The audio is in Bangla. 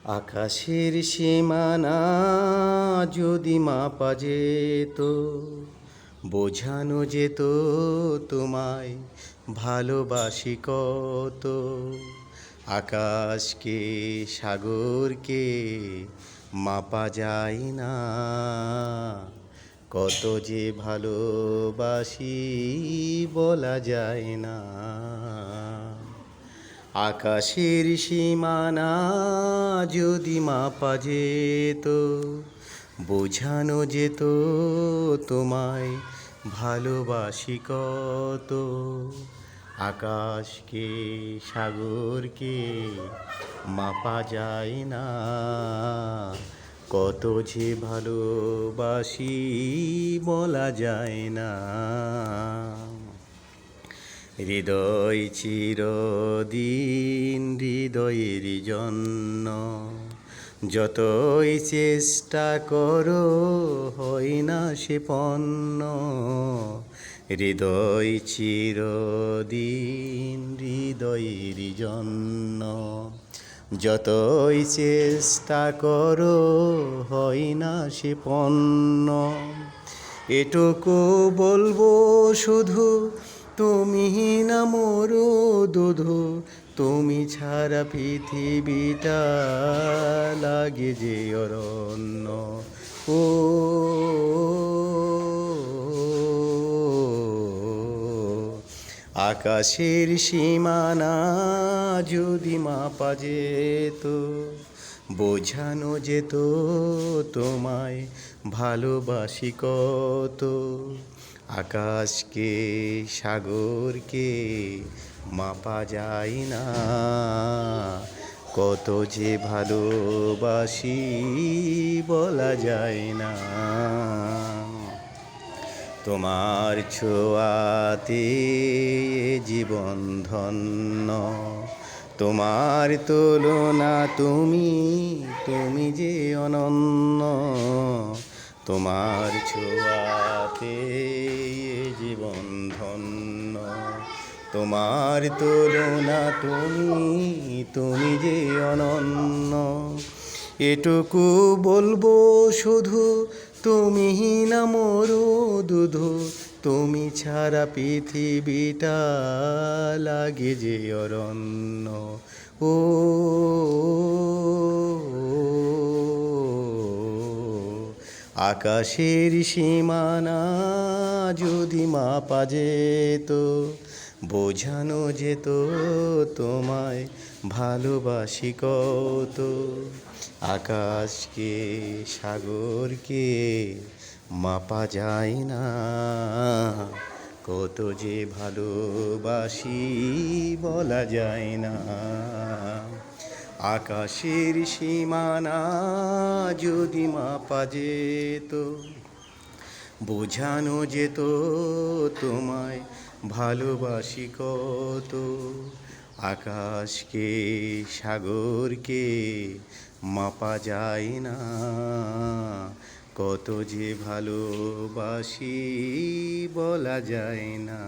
আকাশের সীমানা যদি মাপা যেত, বোঝানো যেত তোমায় ভালোবাসি কত। আকাশকে সাগরকে মাপা যায় না, কত যে ভালোবাসি বলা যায় না। আকাশের সীমানা যদি মাপা যেত, বোঝানো যেত তোমায় ভালোবাসি কত। আকাশকে সাগরকে মাপা যায় না, কত যে ভালোবাসি বলা যায় না। হৃদয় চিরদিন হৃদয়ের জন্য, যতই চেষ্টা করো হয় না সে পণ্য। হৃদয় চিরদিন হৃদয়ের জন্য, যতই চেষ্টা করো হয় না সে পণ্য। এটুকু বলবো শুধু, তুমি না মোর দুধু, তুমি ছাড়া পৃথিবীটা লাগে যে অরণ্য। ও আকাশের সীমানা যদি মাপা যেত, বোঝানো যেত তোমায় ভালোবাসি কত। আকাশকে সাগরকে মাপা যায় না, কত যে ভালোবাসি বলা যায় না। তোমার ছোঁয়াতে জীবন ধন্য, তোমার তুলনা তুমি যে অনন্য। তোমার ছোঁয়াতে জীবন ধন্য, তোমার তুলনা তুমি যে অনন্য। এটুকু বলবো শুধু, তুমি না মোর দুধু, তুমি ছাড়া পৃথিবীটা লাগে যে অরণ্য। ও আকাশের সীমানা যদি মাপা যেত, বোঝানো যেত তোমায় ভালোবাসি কত। আকাশকে সাগরকে মাপা যায় না, কত যে ভালোবাসি বলা যায় না। আকাশের সীমানা যদি মাপা যেত, বোঝানো যেত তোমায় ভালোবাসি কত। আকাশকে সাগরকে মাপা যায় না, কত যে ভালোবাসি বলা যায় না।